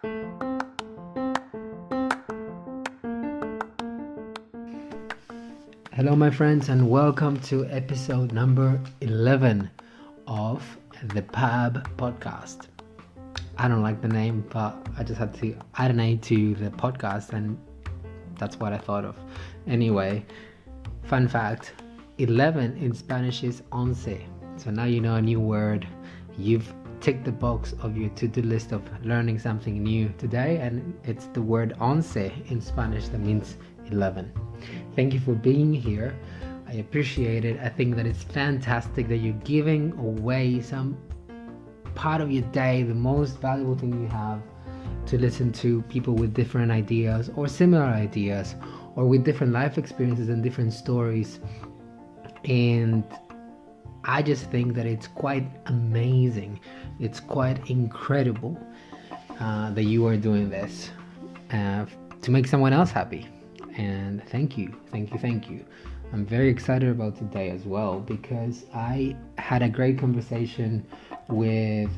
Hello, my friends, and welcome to episode number 11 of the Pub Podcast. I don't like the name, but I just had to add a name to the podcast, and that's what I thought of. Anyway, fun fact, 11 in Spanish is once. So now you know a new word. You've ticked the box of your to-do list of learning something new today, and it's the word once in Spanish that means 11. Thank you for being here. I appreciate it. I think that it's fantastic that you're giving away some part of your day, the most valuable thing you have, to listen to people with different ideas or similar ideas, or with different life experiences and different stories. And I just think that it's quite amazing. It's quite incredible that you are doing this to make someone else happy. And thank you. I'm very excited about today as well, because I had a great conversation with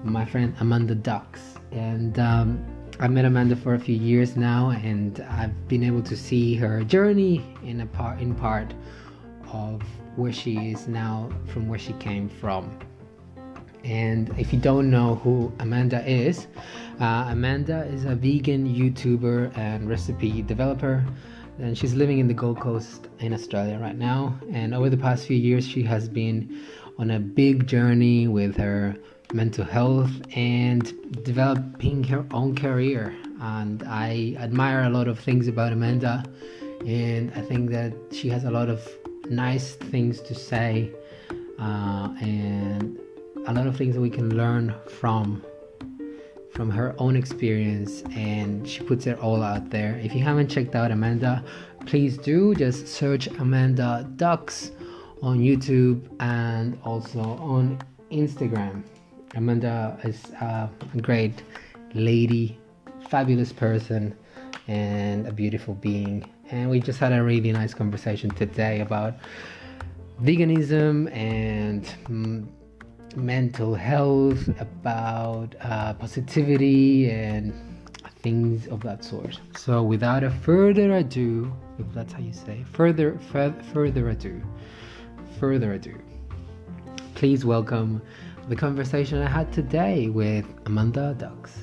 my friend Amanda Ducks, and I met Amanda for a few years now, and I've been able to see her journey in part of where she is now from where she came from. And if you don't know who Amanda is a vegan YouTuber and recipe developer, and she's living in the Gold Coast in Australia right now. And over the past few years, she has been on a big journey with her mental health and developing her own career. And I admire a lot of things about Amanda, and I think that she has a lot of nice things to say, and a lot of things that we can learn from her own experience, and she puts it all out there. If you haven't checked out Amanda, please do. Just search Amanda Ducks on YouTube and also on Instagram. Amanda is a great lady, fabulous person, and a beautiful being. And we just had a really nice conversation today about veganism and mental health, about positivity and things of that sort. So without a further ado, if that's how you say, further ado, please welcome the conversation I had today with Amanda Ducks.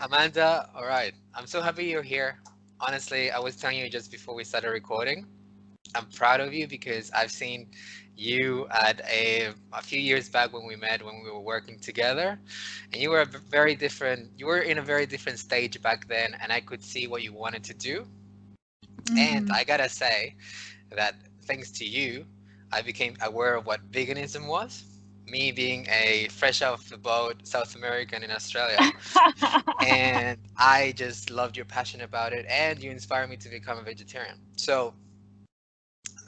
Amanda, all right. I'm so happy you're here. Honestly, I was telling you just before we started recording, I'm proud of you because I've seen you at a few years back when we met, when we were working together, and you were in a very different stage back then, and I could see what you wanted to do. And I gotta say that thanks to you, I became aware of what veganism was. Me being a fresh out of the boat South American in Australia. And I just loved your passion about it, and you inspired me to become a vegetarian. So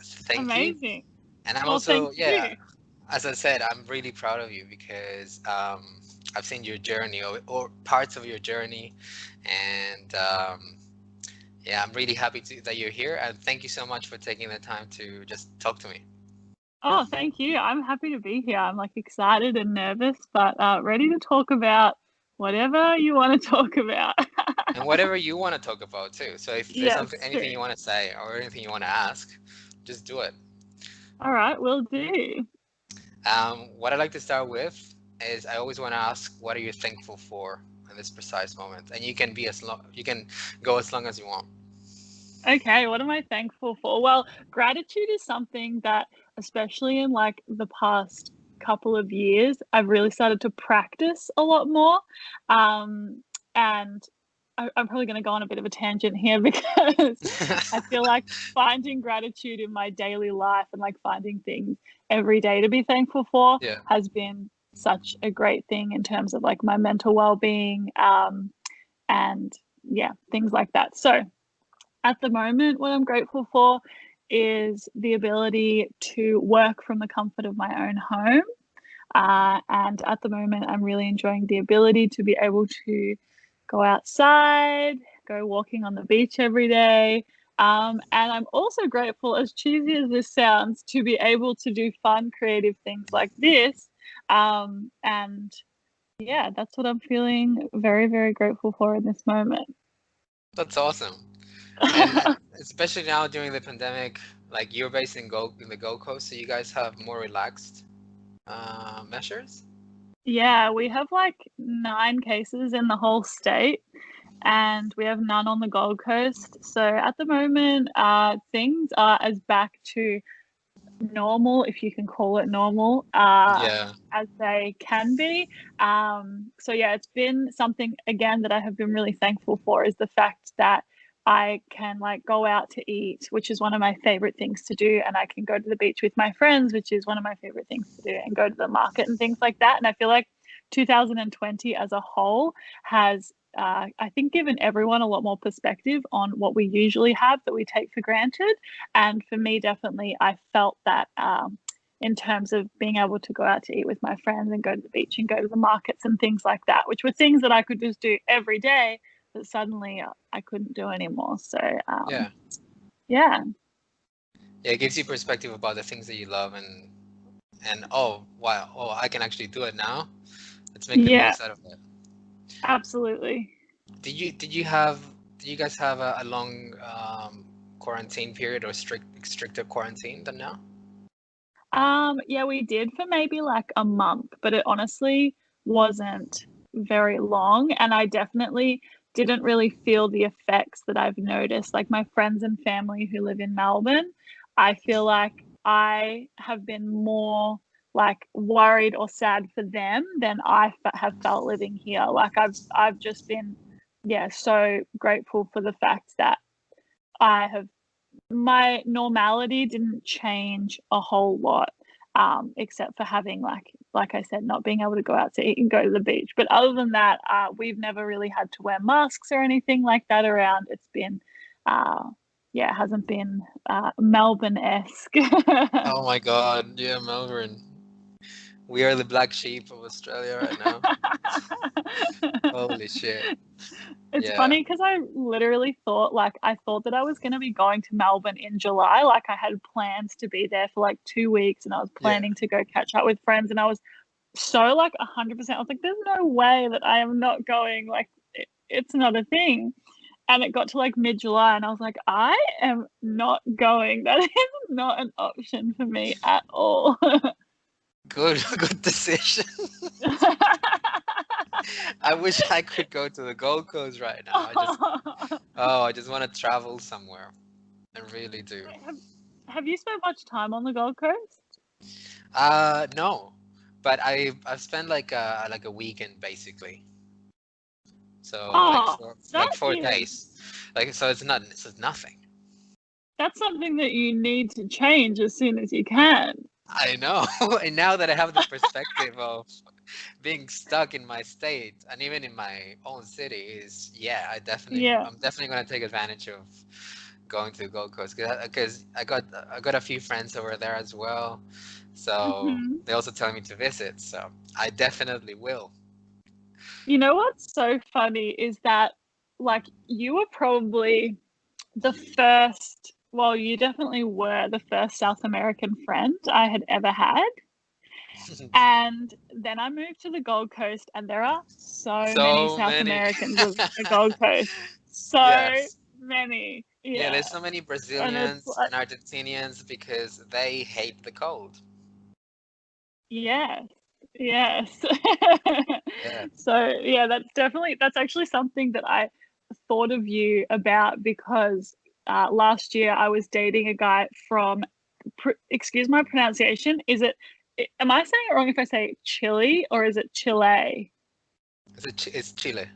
thank Amazing. you. And I'm Well, also, thank you. as I said, I'm really proud of you because I've seen your journey or parts of your journey. And I'm really happy that you're here. And thank you so much for taking the time to just talk to me. Oh, thank you. I'm happy to be here. I'm like excited and nervous, but ready to talk about whatever you want to talk about. And whatever you want to talk about too. So if there's Yes, anything true. you want to say or anything you want to ask, just do it. All right, will do. What I'd like to start with is I always want to ask, what are you thankful for in this precise moment? And you can go as long as you want. Okay, what am I thankful for? Well, gratitude is something that, especially in like the past couple of years, I've really started to practice a lot more. And I'm probably going to go on a bit of a tangent here because I feel like finding gratitude in my daily life and like finding things every day to be thankful for Yeah. has been such a great thing in terms of like my mental well-being, and yeah, things like that. So at the moment, what I'm grateful for is the ability to work from the comfort of my own home. And at the moment, I'm really enjoying the ability to be able to go outside, go walking on the beach every day, And I'm also grateful, as cheesy as this sounds, to be able to do fun, creative things like this. And yeah, that's what I'm feeling very, very grateful for in this moment. That's awesome. And especially now during the pandemic, like you're based in the Gold Coast, so you guys have more relaxed measures? Yeah, we have like 9 cases in the whole state, and we have none on the Gold Coast. So at the moment, things are as back to normal, if you can call it normal, Yeah. as they can be. So yeah, it's been something again that I have been really thankful for, is the fact that I can like go out to eat, which is one of my favorite things to do, and I can go to the beach with my friends, which is one of my favorite things to do, and go to the market and things like that. And I feel like 2020 as a whole has I think given everyone a lot more perspective on what we usually have that we take for granted. And for me, definitely, I felt that in terms of being able to go out to eat with my friends and go to the beach and go to the markets and things like that, which were things that I could just do every day, that suddenly I couldn't do anymore. So Yeah. yeah. Yeah, it gives you perspective about the things that you love and oh wow, oh I can actually do it now. Let's make the Yeah, most out of it. absolutely. Did you guys have a long quarantine period or stricter quarantine than now? Yeah, we did for maybe like a month, but it honestly wasn't very long. And I definitely didn't really feel the effects that I've noticed. Like my friends and family who live in Melbourne, I feel like I have been more like worried or sad for them than have felt living here. Like I've just been, yeah, so grateful for the fact that I have my normality didn't change a whole lot, except for having like I said, not being able to go out to eat and go to the beach. But other than that, we've never really had to wear masks or anything like that around. It's been, yeah, it hasn't been Melbourne-esque. Oh my God, yeah, Melbourne. We are the black sheep of Australia right now. Holy shit. It's Yeah, funny because I literally thought I thought that I was going to be going to Melbourne in July. Like I had plans to be there for like 2 weeks, and I was yeah. planning to go catch up with friends, and I was so like 100%. I was like, there's no way that I am not going. Like it's not a thing. And it got to like mid-July, and I was like, I am not going. That is not an option for me at all. Good, good decision. I wish I could go to the Gold Coast right now. I just want to travel somewhere. I really do. have, have you spent much time on the Gold Coast? No, but I've spent like a weekend basically. So Oh, like that 4 days. is Like so it's nothing. that's something that you need to change as soon as you can. I know. And now that I have the perspective of being stuck in my state and even in my own city is yeah, Yeah. I'm definitely gonna take advantage of going to the Gold Coast because I got a few friends over there as well. So Hmm. they also tell me to visit. So I definitely will. You know what's so funny is that like you were probably the first, well, you definitely were the first South American friend I had ever had. And then I moved to the Gold Coast, and there are so many So South many. Americans of the Gold Coast. So Yes. many. Yeah, Yeah. there's so many And it's Brazilians like, and Argentinians because they hate the cold. yes, yes. Yeah. So, yeah, that's actually something that I thought of you about because last year I was dating a guy from, excuse my pronunciation, am I saying it wrong if I say Chile or is it Chile? It's Chile.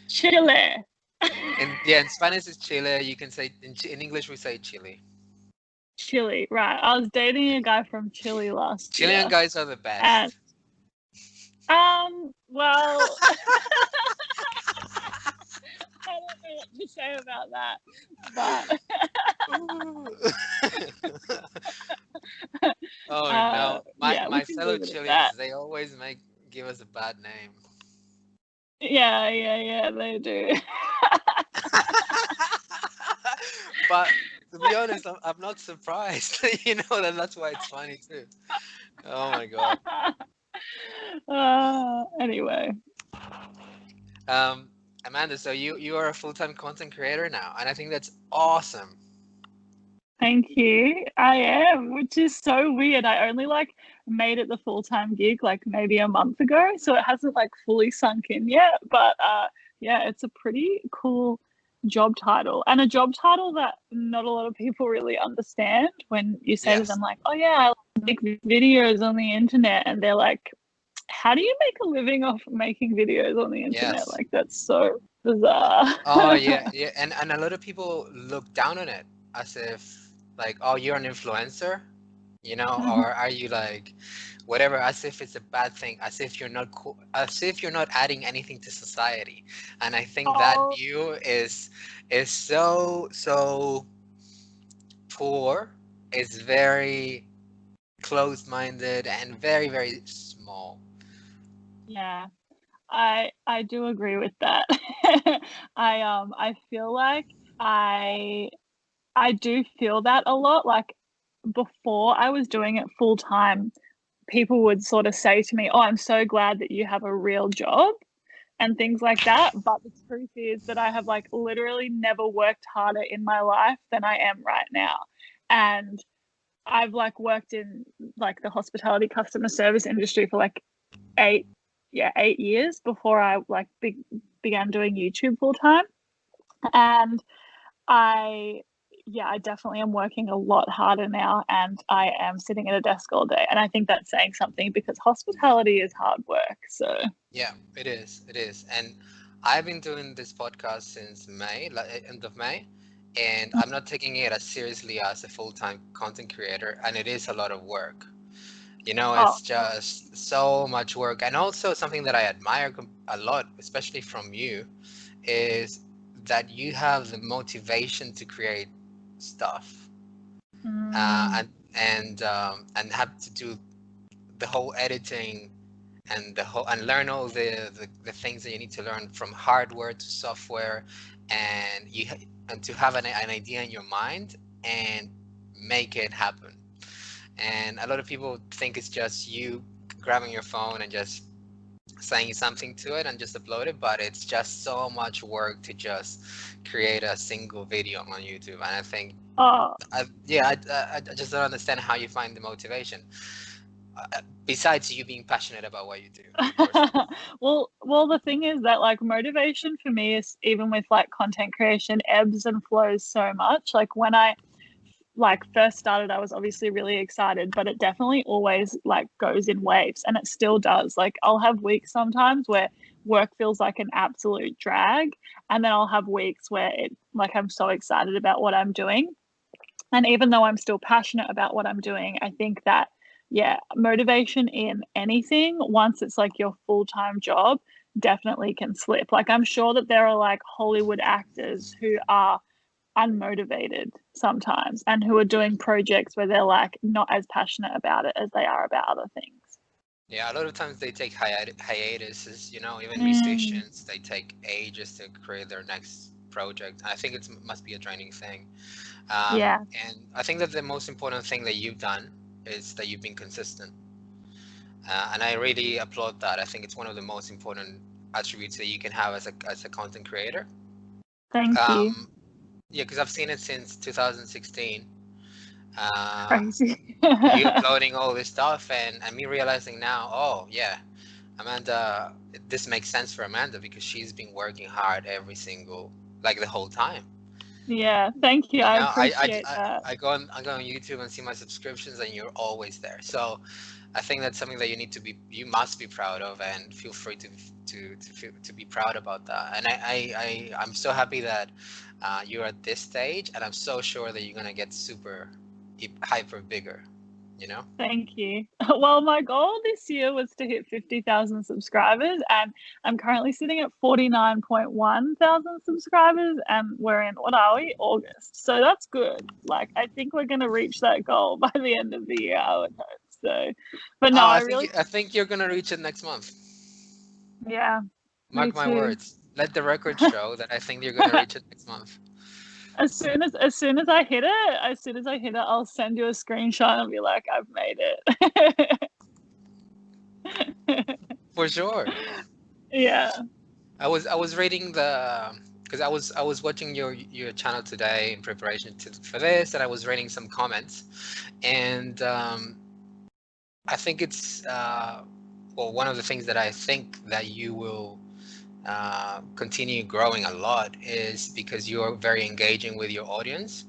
Chile. And yeah, in Spanish it's Chile. You can say in English we say Chile. Chile, right. I was dating a guy from Chile last Chilean year. guys are the And best. well, I don't know what to say about that. But Oh no, yeah, we my can fellow leave it at that. Chileans, they always give us a bad name. Yeah, yeah, yeah, they do. But to be honest, I'm not surprised. That's why it's funny too. Oh my god. Anyway, Um, Amanda, so you are a full-time content creator now, and I think that's awesome. thank you. I am, which is so weird. I only like made it the full-time gig like maybe a month ago, so it hasn't like fully sunk in yet. But yeah, it's a pretty cool job title, and a job title that not a lot of people really understand when you say to them Yes. like, "Oh yeah, I make videos on the internet," and they're like, how do you make a living off making videos on the internet? Yes. Like that's so bizarre. Oh yeah, yeah, and a lot of people look down on it as if like, oh, you're an influencer, or are you like whatever, as if it's a bad thing, as if you're not cool, as if you're not adding anything to society. And I think that Oh view is so poor, is very closed-minded and very, very small. yeah, I do agree with that. I feel like I I do feel that a lot. Like before I was doing it full time, people would sort of say to me, "Oh, I'm so glad that you have a real job." And things like that. But the truth is that I have like literally never worked harder in my life than I am right now. And I've like worked in like the hospitality customer service industry for like 8 years before I like began doing YouTube full time. And I I definitely am working a lot harder now, and I am sitting at a desk all day. And I think that's saying something because hospitality is hard work. So Yeah, it is. It is. And I've been doing this podcast since May, like end of May, and I'm not taking it as seriously as a full-time content creator, and it is a lot of work. oh It's just so much work. And also something that I admire a lot, especially from you, is that you have the motivation to create stuff, mm, and have to do the whole editing and learn all the things that you need to learn from hardware to software, and and to have an idea in your mind and make it happen. And a lot of people think it's just you grabbing your phone and just saying something to it and just upload it, but it's just so much work to just create a single video on YouTube. And I think oh I just don't understand how you find the motivation, besides you being passionate about what you do, of course. well, the thing is that like motivation for me is even with like content creation ebbs and flows so much. Like when I like first started, I was obviously really excited, but it definitely always like goes in waves, and it still does. Like I'll have weeks sometimes where work feels like an absolute drag, and then I'll have weeks where it like I'm so excited about what I'm doing. And even though I'm still passionate about what I'm doing, I think that, yeah, motivation in anything, once it's like your full time job, definitely can slip. Like, I'm sure that there are like Hollywood actors who are unmotivated sometimes and who are doing projects where they're like not as passionate about it as they are about other things. Yeah, a lot of times they take hiatuses, even Mm, musicians, they take ages to create their next project. I think it must be a draining thing. yeah, And I think that the most important thing that you've done is that you've been consistent. And I really applaud that. I think it's one of the most important attributes that you can have as a content creator. thank you. Um, yeah, because I've seen it since 2016. Uh, Crazy. you uploading all this stuff, and me realizing now, oh yeah, Amanda, this makes sense for Amanda because she's been working hard every single, like the whole time. Yeah, thank you. You I know, appreciate that. I go on YouTube and see my subscriptions, and you're always there. So I think that's something that you must be proud of, and feel free to be proud about that. And I'm so happy that you're at this stage, and I'm so sure that you're gonna get super hyper bigger. You know? Thank you. Well, my goal this year was to hit 50,000 subscribers, and I'm currently sitting at 49.1 thousand subscribers, and we're in, what are we? August. So that's good. Like, I think we're going to reach that goal by the end of the year, I would hope. So, but no, Oh, I really, I think you're gonna reach it next month. yeah, me Mark my too. words. Let the record show that I think you're gonna reach it next month. As soon as I hit it, I'll send you a screenshot and be like, I've made it. For sure. Yeah. I was reading the because I was watching your channel today in preparation for this, and I was reading some comments, and I think it's well, one of the things that I think that you will continue growing a lot is because you're very engaging with your audience.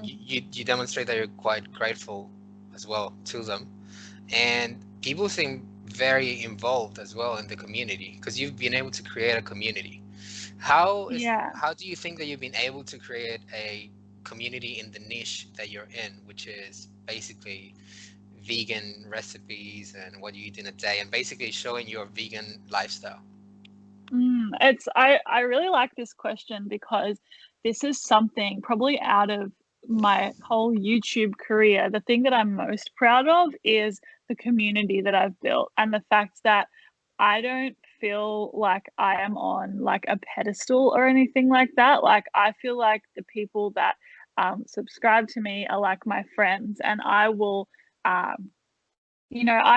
You demonstrate that you're quite grateful as well to them, and people seem very involved as well in the community because you've been able to create a community. Yeah. How do you think that you've been able to create a community in the niche that you're in, which is basically vegan recipes and what you eat in a day, and basically showing your vegan lifestyle? I really like this question because this is something probably out of my whole YouTube career. The thing that I'm most proud of is the community that I've built and the fact that I don't feel like I am on like a pedestal or anything like that. Like I feel like the people that subscribe to me are like my friends, and I will I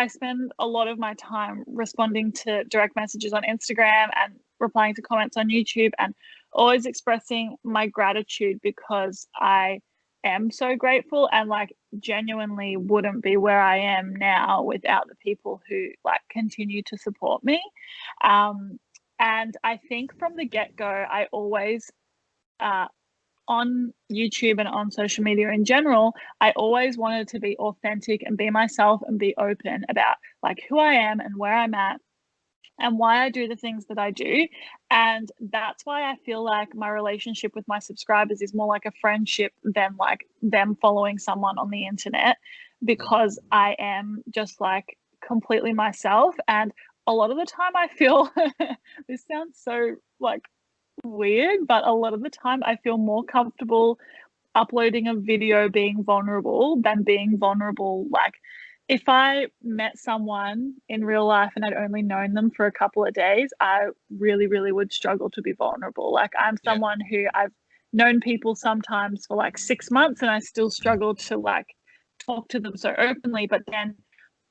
spend a lot of my time responding to direct messages on Instagram and replying to comments on YouTube and always expressing my gratitude because I am so grateful and like genuinely wouldn't be where I am now without the people who like continue to support me. And I think from the get-go, I always uh, on YouTube and on social media in general, I always wanted to be authentic and be myself and be open about like who I am and where I'm at and why I do the things that I do. And that's why I feel like my relationship with my subscribers is more like a friendship than like them following someone on the internet, because I am just like completely myself. And a lot of the time I feel this sounds so like weird, but a lot of the time I feel more comfortable uploading a video being vulnerable than being vulnerable. Like if I met someone in real life and I'd only known them for a couple of days, I really, really would struggle to be vulnerable. Like I'm Yeah. someone who I've known people sometimes for like 6 months and I still struggle to like talk to them so openly, but then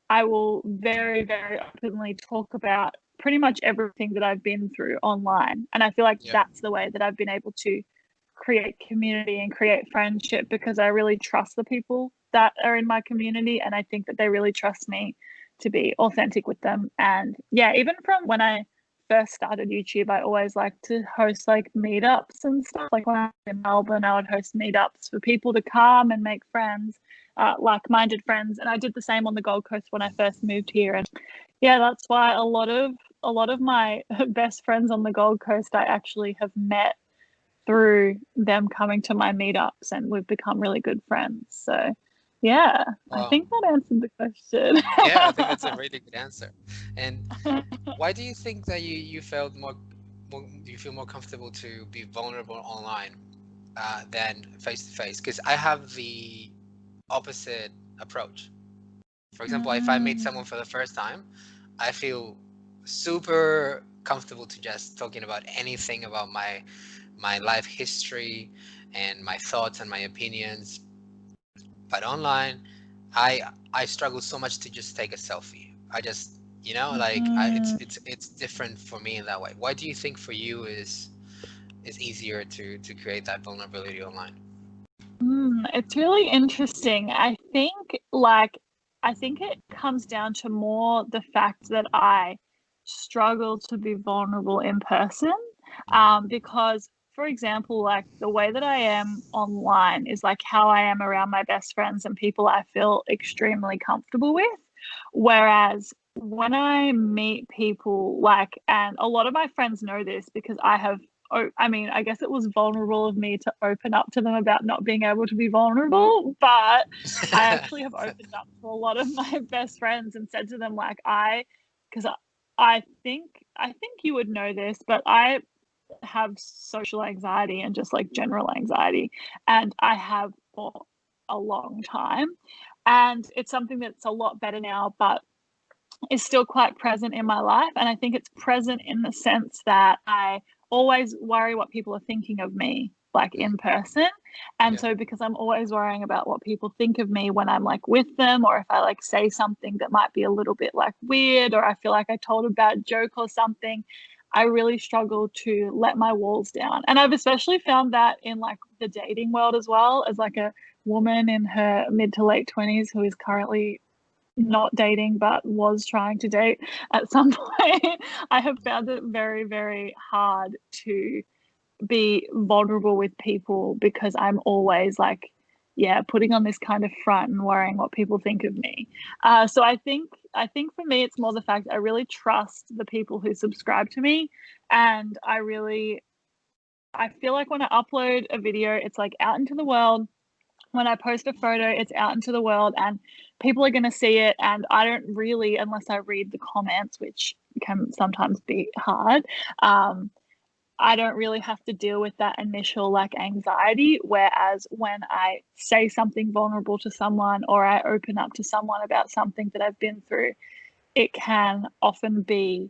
I will very, very openly talk about pretty much everything that I've been through online. And I feel like Yeah. that's the way that I've been able to create community and create friendship, because I really trust the people that are in my community. And I think that they really trust me to be authentic with them. And yeah, even from when I first started YouTube, I always liked to host like meetups and stuff. Like when I was in Melbourne, I would host meetups for people to come and make friends, like-minded friends. And I did the same on the Gold Coast when I first moved here. And yeah, that's why a lot of my best friends on the Gold Coast I actually have met through them coming to my meetups, and we've become really good friends. So yeah, I Wow. think that answered the question. Yeah, I think that's a really good answer. And why do you think that you felt more you feel more comfortable to be vulnerable online than face to face? Because I have the opposite approach. For example, if I meet someone for the first time, I feel super comfortable to just talking about anything about my life history and my thoughts and my opinions. But online, I struggle so much to just take a selfie. I just, like it's different for me in that way. Why do you think for you is easier to create that vulnerability online? It's really interesting. I think it comes down to more the fact that I struggle to be vulnerable in person. Because for example, like the way that I am online is like how I am around my best friends and people I feel extremely comfortable with. Whereas when I meet people, like, and a lot of my friends know this because I mean, I guess it was vulnerable of me to open up to them about not being able to be vulnerable, but I actually have opened up to a lot of my best friends and said to them, like, because I think you would know this, but I have social anxiety and just like general anxiety, and I have for a long time, and it's something that's a lot better now, but is still quite present in my life. And I think it's present in the sense that I always worry what people are thinking of me like Mm. in person. And Yeah. so because I'm always worrying about what people think of me when I'm like with them, or if I like say something that might be a little bit like weird, or I feel like I told a bad joke or something, I really struggle to let my walls down. And I've especially found that in like the dating world as well, as like a woman in her mid to late 20s who is currently not dating but was trying to date at some point. I have found it very, very hard to be vulnerable with people because I'm always like, yeah, putting on this kind of front and worrying what people think of me. So I think for me it's more the fact I really trust the people who subscribe to me, and I feel like when I upload a video, it's like out into the world. When I post a photo, it's out into the world and people are going to see it. And I don't really, unless I read the comments, which can sometimes be hard, um, I don't really have to deal with that initial like anxiety. Whereas when I say something vulnerable to someone or I open up to someone about something that I've been through, it can often be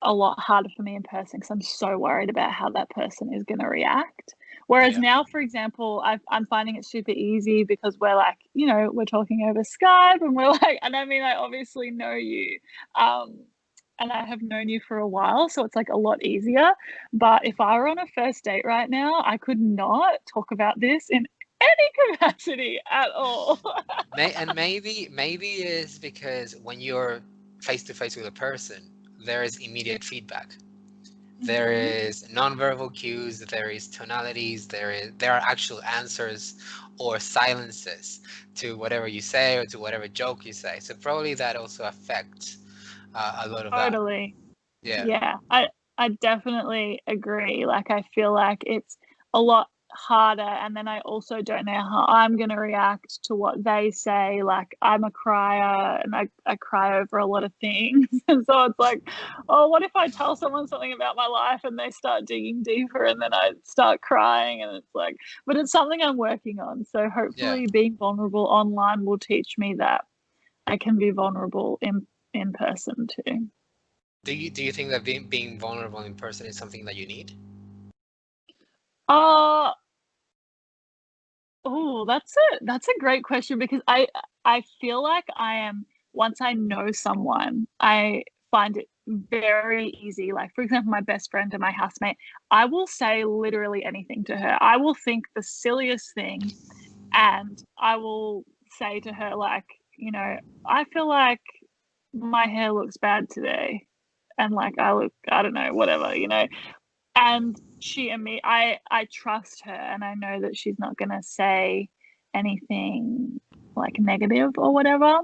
a lot harder for me in person because I'm so worried about how that person is going to react. Whereas Yeah. now, for example, I'm finding it super easy because we're like, we're talking over Skype and we're like, and I mean, I obviously know you. Um, and I have known you for a while, so it's like a lot easier. But if I were on a first date right now, I could not talk about this in any capacity at all. And maybe it is because when you're face to face with a person, there is immediate feedback. There Mhm. is nonverbal cues, there is tonalities, there are actual answers or silences to whatever you say or to whatever joke you say. So probably that also affects a lot of that. Totally. Yeah. Yeah, I definitely agree. Like I feel like it's a lot harder, and then I also don't know how I'm going to react to what they say. Like I'm a crier and I cry over a lot of things. And so it's like, oh, what if I tell someone something about my life and they start digging deeper and then I start crying, and it's like, but it's something I'm working on. So Yeah. hopefully being vulnerable online will teach me that I can be vulnerable in person too. Do you think that being vulnerable in person is something that you need? Uh Oh, that's a great question because I feel like I am once I know someone, I find it very easy. Like for example, my best friend and my housemate, I will say literally anything to her. I will think the silliest thing and I will say to her like, I feel like my hair looks bad today and like I don't know, whatever. And she and me, I trust her and I know that she's not going to say anything like negative or whatever.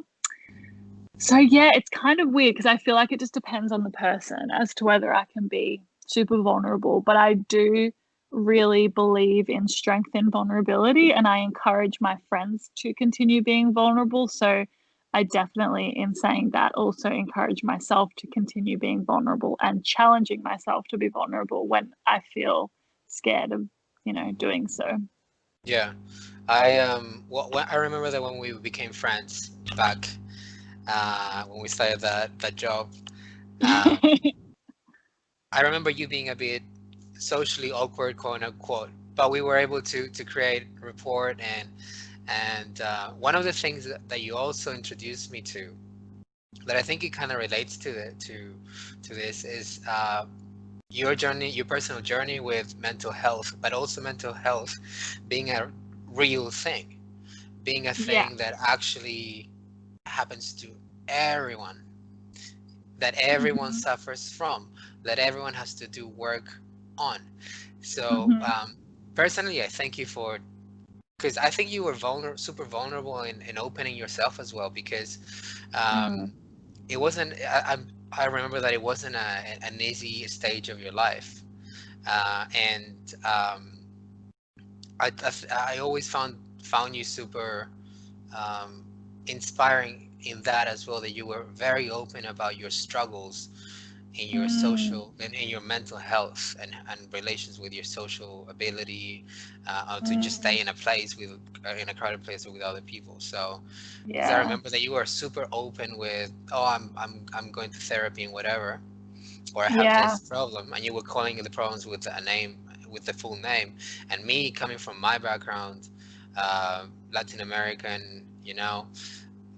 So yeah, it's kind of weird because I feel like it just depends on the person as to whether I can be super vulnerable, but I do really believe in strength in vulnerability and I encourage my friends to continue being vulnerable. So I definitely, in saying that, also encourage myself to continue being vulnerable and challenging myself to be vulnerable when I feel scared of, doing so. Yeah. I remember that when we became friends back when we started that job. Um, I remember you being a bit socially awkward, quote unquote, but we were able to create rapport, and one of the things that you also introduced me to that I think it kind of relates to this is your journey, your personal journey with mental health, but also mental health being a real thing, being a Yeah. thing that actually happens to everyone, that everyone Hmm. suffers from, that everyone has to do work on. So Hmm. personally, I thank you for, because I think you were super vulnerable in opening yourself as well, because Mm. um, it wasn't. I remember that it wasn't an easy stage of your life, and I always found you super um, inspiring in that as well. That you were very open about your struggles in your Mm. social and in your mental health and relations with your social ability, or to just Mm. stay in a place with in a crowded place with other people. So because I Yeah. remember that you were super open with, oh, I'm going to therapy and whatever, or I have Yeah. this problem, and you were calling the problems with a name, with the full name. And me coming from my background, Latin American,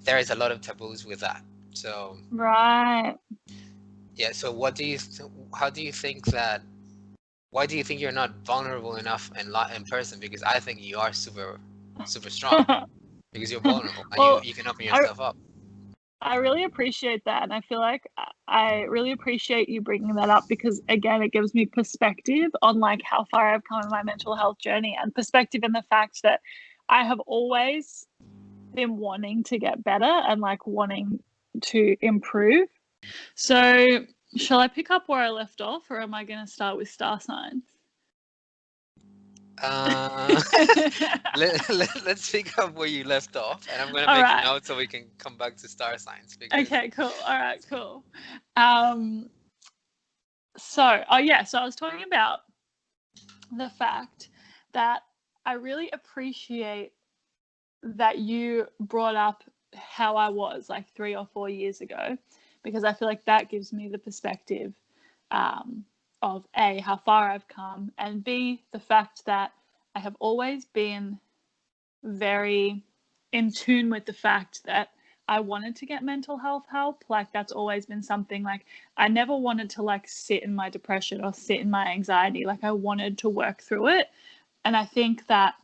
there is a lot of taboos with that. So Right. yeah. So how do you think that? Why do you think you're not vulnerable enough in person? Because I think you are super super strong because you're vulnerable and Well, you can open I yourself up. I really appreciate that, and I feel like I really appreciate you bringing that up because again, it gives me perspective on like how far I've come in my mental health journey, and perspective in the fact that I have always been wanting to get better and like wanting to improve. So, shall I pick up where I left off, or am I going to start with star signs? Uh, let's pick up where you left off, and I'm gonna All make a right. note so we can come back to star signs because Okay, cool. All right, cool. So I was talking about the fact that I really appreciate that you brought up how I was like 3 or 4 years ago, because I feel like that gives me the perspective of A, how far I've come, and B, the fact that I have always been very in tune with the fact that I wanted to get mental health help. Like that's always been something, like I never wanted to like sit in my depression or sit in my anxiety. Like I wanted to work through it. And I think that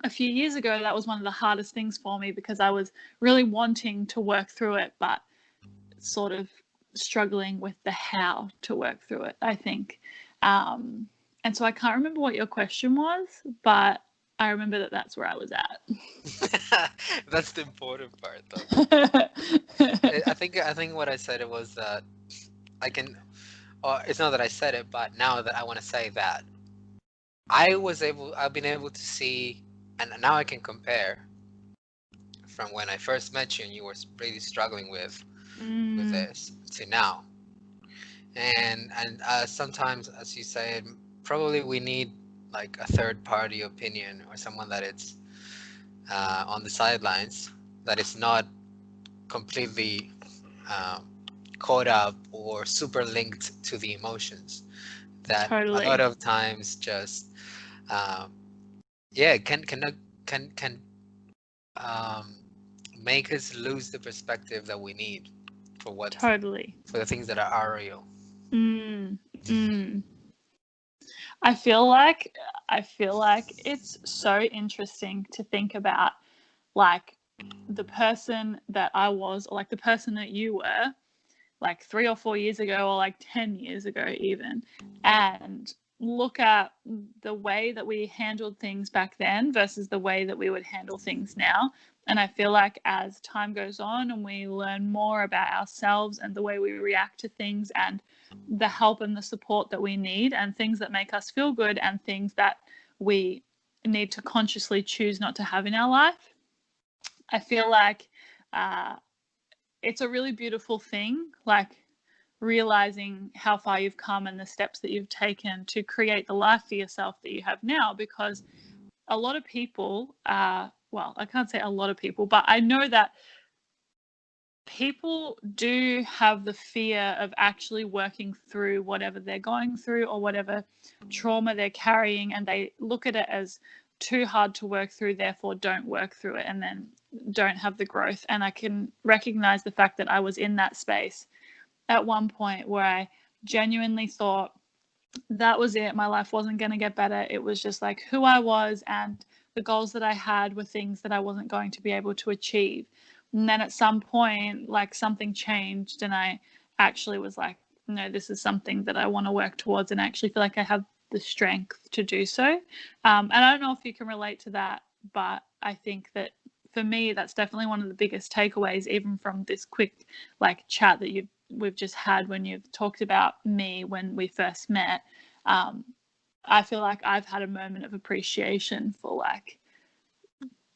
a few years ago, that was one of the hardest things for me because I was really wanting to work through it, but sort of struggling with the how to work through it, I think. And so I can't remember what your question was, but I remember that that's where I was at. that's the important part, though. I think what I said it was that I can, or it's not that I said it, but now that I want to say that I've been able to see, and now I can compare from when I first met you and you were really struggling with this to now. And sometimes, as you said, probably we need like a third party opinion or someone that it's on the sidelines, that is not completely caught up or super linked to the emotions, that a lot Totally. of times just yeah can um, make us lose the perspective that we need Totally. for the things that are real. Mm, mm. I feel like it's so interesting to think about like the person that I was, or like the person that you were like 3 or 4 years ago, or like 10 years ago even, and look at the way that we handled things back then versus the way that we would handle things now. And I feel like as time goes on and we learn more about ourselves and the way we react to things and the help and the support that we need and things that make us feel good and things that we need to consciously choose not to have in our life, I feel like uh, it's a really beautiful thing, like realizing how far you've come and the steps that you've taken to create the life for yourself that you have now. Because a lot of people, well, I can't say a lot of people, but I know that people do have the fear of actually working through whatever they're going through or whatever trauma they're carrying, and they look at it as too hard to work through, therefore don't work through it, and then don't have the growth. And I can recognize the fact that I was in that space at one point where I genuinely thought that was it. My life wasn't going to get better. It was just like who I was, and the goals that I had were things that I wasn't going to be able to achieve. And then at some point, like something changed, and I actually was like, no, this is something that I want to work towards, and I actually feel like I have the strength to do so. And I don't know if you can relate to that, but I think that for me, that's definitely one of the biggest takeaways, even from this quick like chat that we've just had when you've talked about me when we first met. I feel like I've had a moment of appreciation for like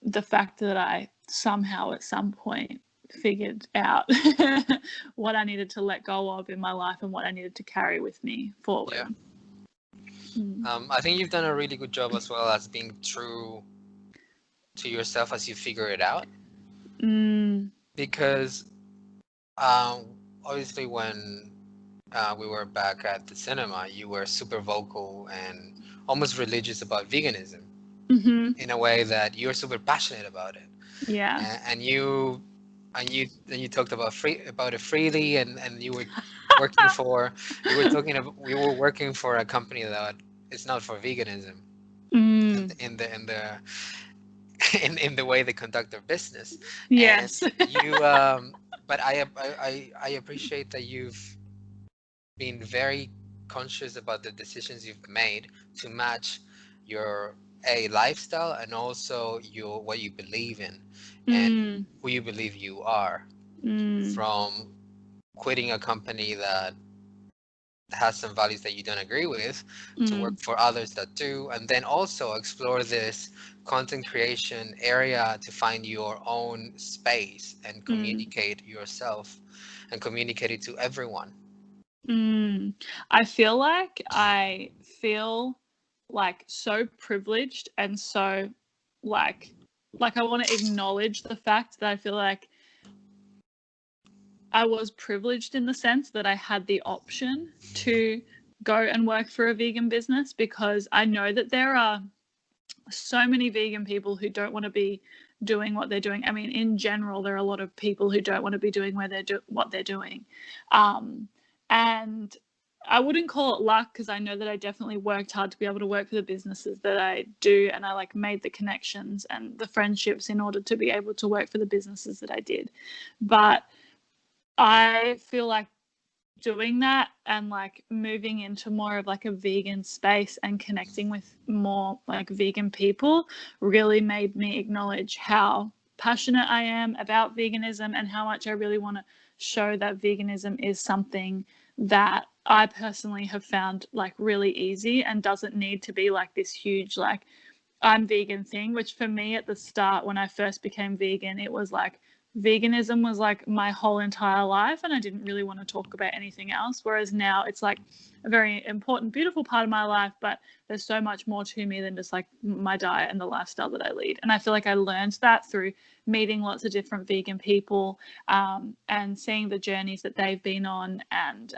the fact that I somehow at some point figured out what I needed to let go of in my life and what I needed to carry with me forward. Yeah. I think you've done a really good job as well as being true to yourself as you figure it out. Because obviously when we were back at the cinema, you were super vocal and almost religious about veganism Mm-hmm. in a way that you're super passionate about it. Yeah. And you talked about it freely, and working for you were talking about we were working for a company that is not for veganism Mm. in the in the way they conduct their business. And Yes. you but I appreciate that you've been very conscious about the decisions you've made to match your a lifestyle and also your what you believe in and Mm. who you believe you are, Mm. from quitting a company that has some values that you don't agree with to work Mm. for others that do, and then also explore this content creation area to find your own space and Mm. communicate yourself and communicate it to everyone. Mm. I feel like so privileged and so like I want to acknowledge the fact that I feel like I was privileged in the sense that I had the option to go and work for a vegan business, because I know that there are so many vegan people who don't want to be doing what they're doing. I mean, in general, there are a lot of people who don't want to be doing what they're doing. And I wouldn't call it luck, because I know that I definitely worked hard to be able to work for the businesses that I do, and I like made the connections and the friendships in order to be able to work for the businesses that I did. But I feel like doing that and like moving into more of like a vegan space and connecting with more like vegan people really made me acknowledge how passionate I am about veganism and how much I really want to show that veganism is something that I personally have found like really easy and doesn't need to be like this huge like I'm vegan thing, which for me at the start when I first became vegan, it was like veganism was like my whole entire life and I didn't really want to talk about anything else. Whereas now it's like a very important, beautiful part of my life, but there's so much more to me than just like my diet and the lifestyle that I lead. And I feel like I learned that through meeting lots of different vegan people, and seeing the journeys that they've been on. And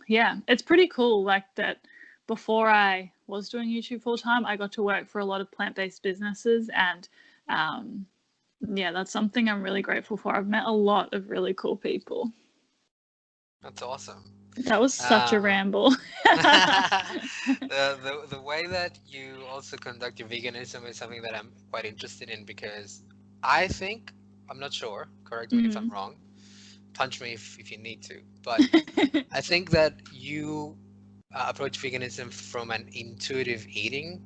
yeah, it's pretty cool. Like that before I was doing YouTube full time, I got to work for a lot of plant based businesses. And um, yeah, that's something I'm really grateful for. I've met a lot of really cool people. That's awesome. That was such a uh, ramble. the way that you also conduct your veganism is something that I'm quite interested in, because I think, I'm not sure, correct me if I'm Mm. wrong, punch me if you need to, but I think that you approach veganism from an intuitive eating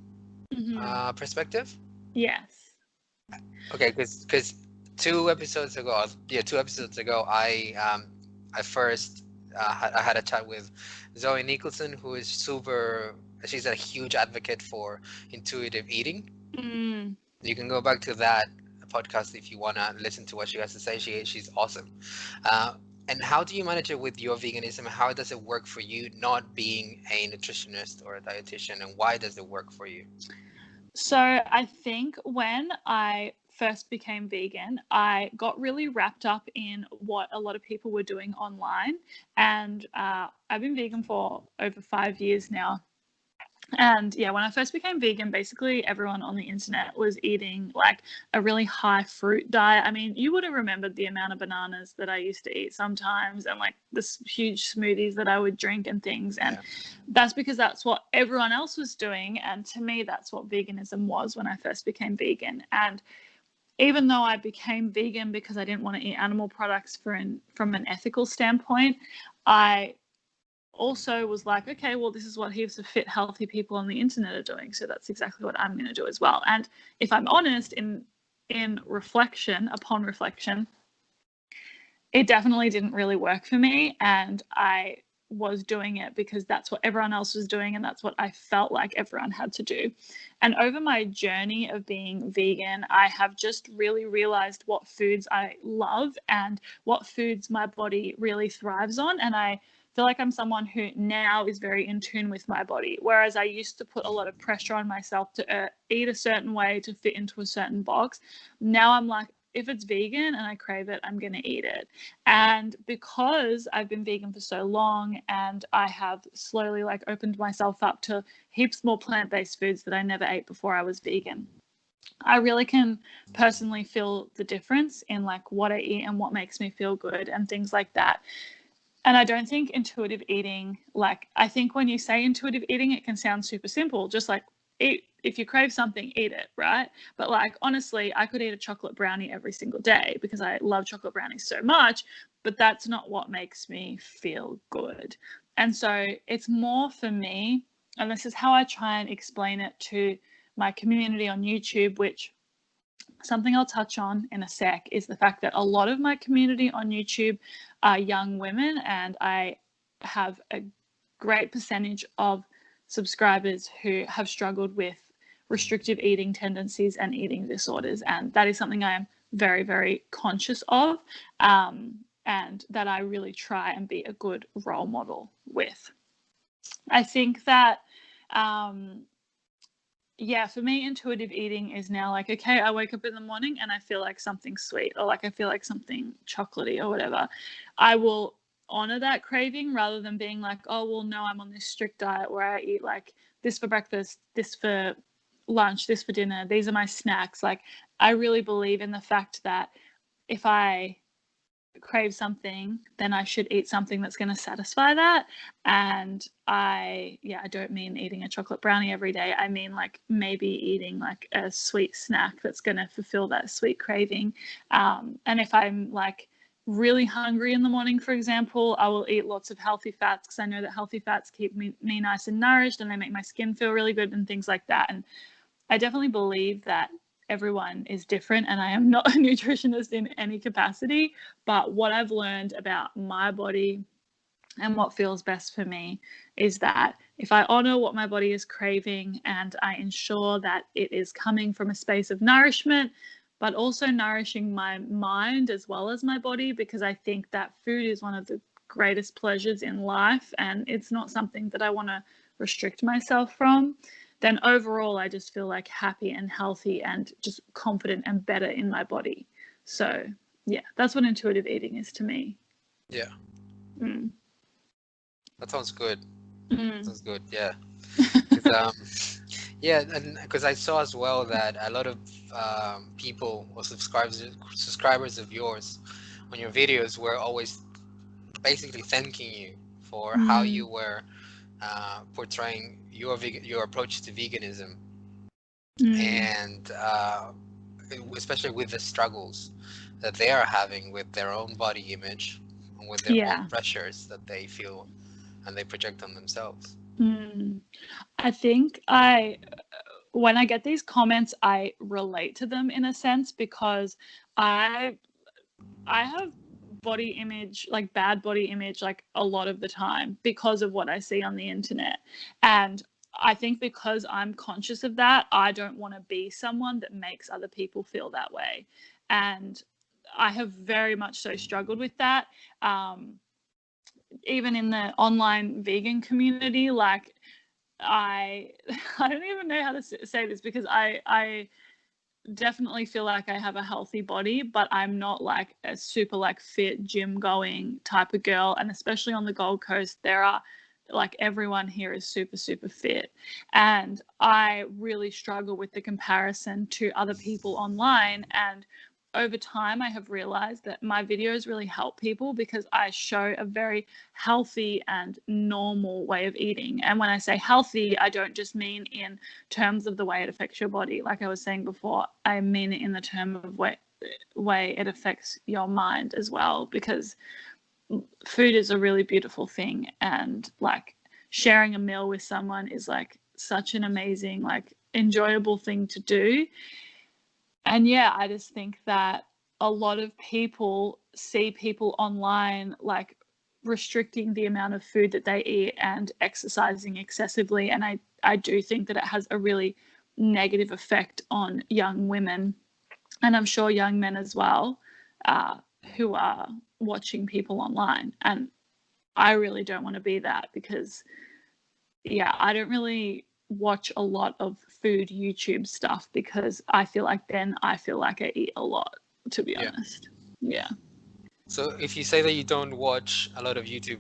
Hmm. perspective. Yes. Okay, because 2 episodes ago, yeah, 2 episodes ago, I first I had a chat with Zoe Nicholson, who is super. She's a huge advocate for intuitive eating. Mm. You can go back to that podcast if you wanna listen to what she has to say. She's awesome. Uh, and how do you manage it with your veganism? How does it work for you, not being a nutritionist or a dietitian, and why does it work for you? So I think when I first became vegan, I got really wrapped up in what a lot of people were doing online. And I've been vegan for over 5 years now. And yeah, when I first became vegan, basically everyone on the internet was eating like a really high fruit diet. I mean, you would have remembered the amount of bananas that I used to eat sometimes and like this huge smoothies that I would drink and things. And Yeah. that's because that's what everyone else was doing. And to me, that's what veganism was when I first became vegan. And even though I became vegan because I didn't want to eat animal products from an ethical standpoint, I also was like, okay, well, this is what heaps of fit, healthy people on the internet are doing, so that's exactly what I'm going to do as well. And if I'm honest, in reflection, upon reflection, it definitely didn't really work for me, and I was doing it because that's what everyone else was doing and that's what I felt like everyone had to do. And over my journey of being vegan, I have just really realized what foods I love and what foods my body really thrives on. And I feel like I'm someone who now is very in tune with my body, whereas I used to put a lot of pressure on myself to eat a certain way to fit into a certain box. Now I'm like, if it's vegan and I crave it, I'm going to eat it. And because I've been vegan for so long and I have slowly like opened myself up to heaps more plant-based foods that I never ate before I was vegan, I really can personally feel the difference in like what I eat and what makes me feel good and things like that. And I don't think intuitive eating, like, I think when you say intuitive eating, it can sound super simple, just like eat, if you crave something, eat it, right? But like, honestly, I could eat a chocolate brownie every single day because I love chocolate brownies so much, but that's not what makes me feel good. And so it's more for me, and this is how I try and explain it to my community on YouTube, which something I'll touch on in a sec is the fact that a lot of my community on YouTube are young women, and I have a great percentage of subscribers who have struggled with restrictive eating tendencies and eating disorders, and that is something I am very, very conscious of, and that I really try and be a good role model with. I think that yeah, for me, intuitive eating is now like, okay, I wake up in the morning and I feel like something sweet, or like I feel like something chocolatey or whatever. I will honor that craving rather than being like, oh, well, no, I'm on this strict diet where I eat like this for breakfast, this for lunch, this for dinner. These are my snacks. Like, I really believe in the fact that if I crave something, then I should eat something that's going to satisfy that. And I don't mean eating a chocolate brownie every day. I mean like maybe eating like a sweet snack that's going to fulfill that sweet craving. And if I'm like really hungry in the morning, for example, I will eat lots of healthy fats because I know that healthy fats keep me nice and nourished, and they make my skin feel really good and things like that. And I definitely believe that everyone is different, and I am not a nutritionist in any capacity, but what I've learned about my body and what feels best for me is that if I honor what my body is craving and I ensure that it is coming from a space of nourishment, but also nourishing my mind as well as my body, because I think that food is one of the greatest pleasures in life and it's not something that I want to restrict myself from, then overall I just feel like happy and healthy and just confident and better in my body. So yeah, that's what intuitive eating is to me. Yeah. Mm. That sounds good. Mm. Sounds good. Yeah. Yeah, and because I saw as well that a lot of people or subscribers of yours on your videos were always basically thanking you for how you were portraying your approach to veganism, and especially with the struggles that they are having with their own body image and with their own pressures that they feel and they project on themselves. I think when I get these comments, I relate to them in a sense because I have body image, like bad body image, like a lot of the time because of what I see on the internet. And I think because I'm conscious of that, I don't want to be someone that makes other people feel that way. And I have very much so struggled with that. Even in the online vegan community, like I don't even know how to say this because I definitely feel like I have a healthy body, but I'm not like a super like fit gym going type of girl. And especially on the Gold Coast, there are like everyone here is super, super fit. And I really struggle with the comparison to other people online. And over time, I have realized that my videos really help people because I show a very healthy and normal way of eating. And when I say healthy, I don't just mean in terms of the way it affects your body. Like I was saying before, I mean it in the term of way it affects your mind as well, because food is a really beautiful thing, and like sharing a meal with someone is like such an amazing, like enjoyable thing to do. And yeah, I just think that a lot of people see people online like restricting the amount of food that they eat and exercising excessively. And I do think that it has a really negative effect on young women, and I'm sure young men as well, who are watching people online. And I really don't want to be that because, yeah, I don't really watch a lot of food YouTube stuff because I feel like then I feel like I eat a lot. to be Yeah. honest. Yeah. So if you say that you don't watch a lot of YouTube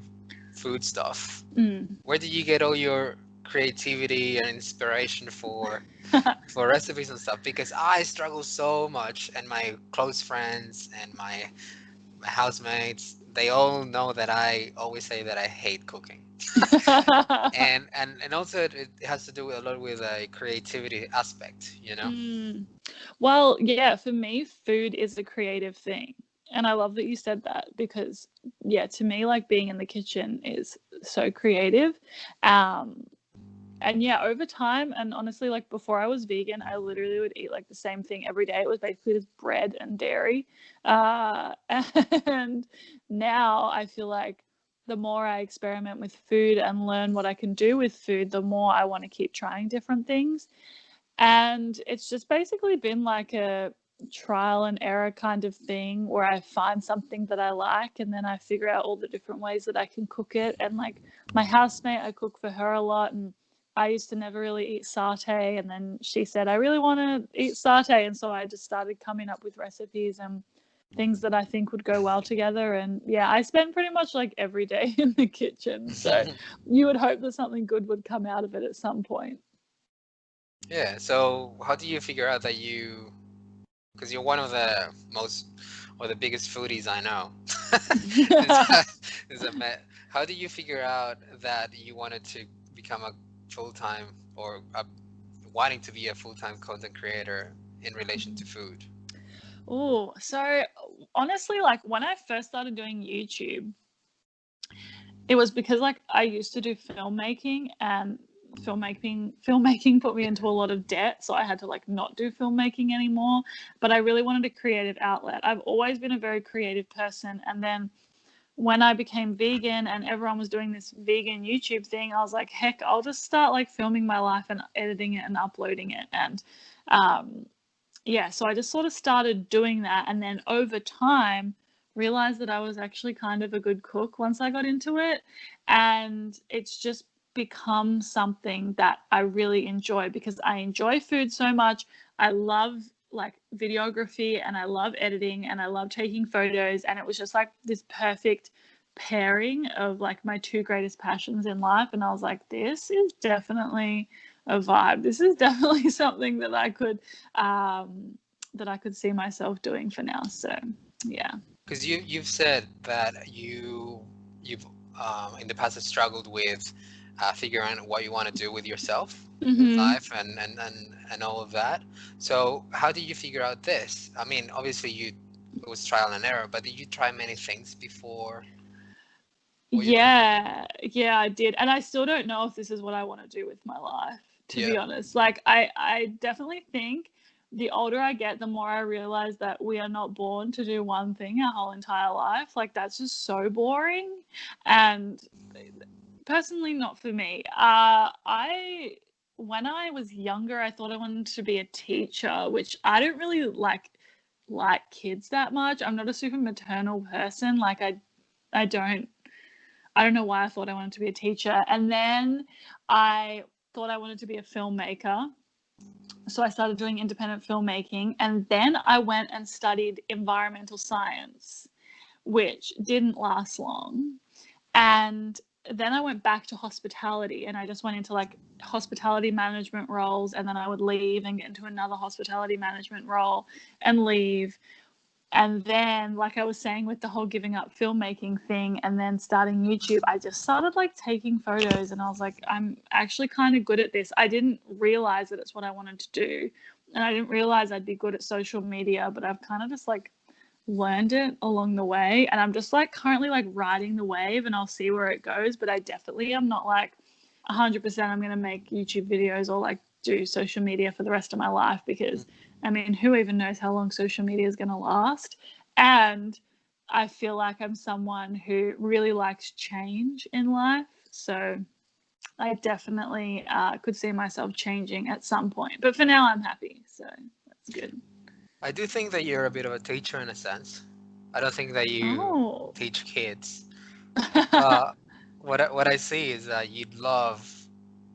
food stuff, Mm. where did you get all your creativity and inspiration for recipes and stuff? Because I struggle so much, and my close friends and my housemates, they all know that I always say that I hate cooking. And also it has to do a lot with a creativity aspect, you know? Mm. Well, yeah, for me, food is a creative thing. And I love that you said that because, yeah, to me, like being in the kitchen is so creative. Um, and yeah, over time, and honestly, like before I was vegan, I literally would eat like the same thing every day. It was basically just bread and dairy. And now I feel like the more I experiment with food and learn what I can do with food, the more I want to keep trying different things. And it's just basically been like a trial and error kind of thing where I find something that I like and then I figure out all the different ways that I can cook it. And like my housemate, I cook for her a lot, and I used to never really eat satay, and then she said I really want to eat satay, and so I just started coming up with recipes and things that I think would go well together. And yeah, I spend pretty much like every day in the kitchen, so you would hope that something good would come out of it at some point. Yeah, so how do you figure out that because you're one of the most or the biggest foodies I know. Is a How do you figure out that you wanted to become a full-time or wanting to be a full-time content creator in relation to food? Oh, so honestly, like when I first started doing YouTube, it was because like I used to do filmmaking, and filmmaking put me into a lot of debt, so I had to like not do filmmaking anymore. But I really wanted a creative outlet. I've always been a very creative person, and then when I became vegan and everyone was doing this vegan YouTube thing, I was like, heck, I'll just start like filming my life and editing it and uploading it. And um, yeah, so I just sort of started doing that, and then over time realized that I was actually kind of a good cook once I got into it, and it's just become something that I really enjoy because I enjoy food so much. I love like videography, and I love editing, and I love taking photos, and it was just like this perfect pairing of like my two greatest passions in life, and I was like, this is definitely a vibe. This is definitely something that I could see myself doing for now. So yeah. Because you've said that you've in the past have struggled with figuring out what you want to do with yourself in Mm-hmm. life and all of that. So how did you figure out this? I mean, obviously it was trial and error, but did you try many things before what you're doing? Yeah, I did. And I still don't know if this is what I want to do with my life, to Yeah. be honest. Like I definitely think the older I get, the more I realize that we are not born to do one thing our whole entire life. Like that's just so boring. And personally, not for me. I when I was younger, I thought I wanted to be a teacher, which I don't really like kids that much. I'm not a super maternal person. Like I don't know why I thought I wanted to be a teacher. And then I thought I wanted to be a filmmaker. So I started doing independent filmmaking. And then I went and studied environmental science, which didn't last long. And then I went back to hospitality, and I just went into like hospitality management roles. And then I would leave and get into another hospitality management role and leave. And then, like I was saying with the whole giving up filmmaking thing and then starting YouTube, I just started like taking photos, and I was like, I'm actually kind of good at this. I didn't realize that it's what I wanted to do. And I didn't realize I'd be good at social media, but I've kind of just like learned it along the way. And I'm just like currently like riding the wave, and I'll see where it goes. But I definitely am not like 100% I'm going to make YouTube videos or like do social media for the rest of my life, because I mean, who even knows how long social media is going to last? And I feel like I'm someone who really likes change in life. So I definitely could see myself changing at some point. But for now, I'm happy. So that's good. I do think that you're a bit of a teacher in a sense. I don't think that you Oh. teach kids. Uh, what I see is that you'd love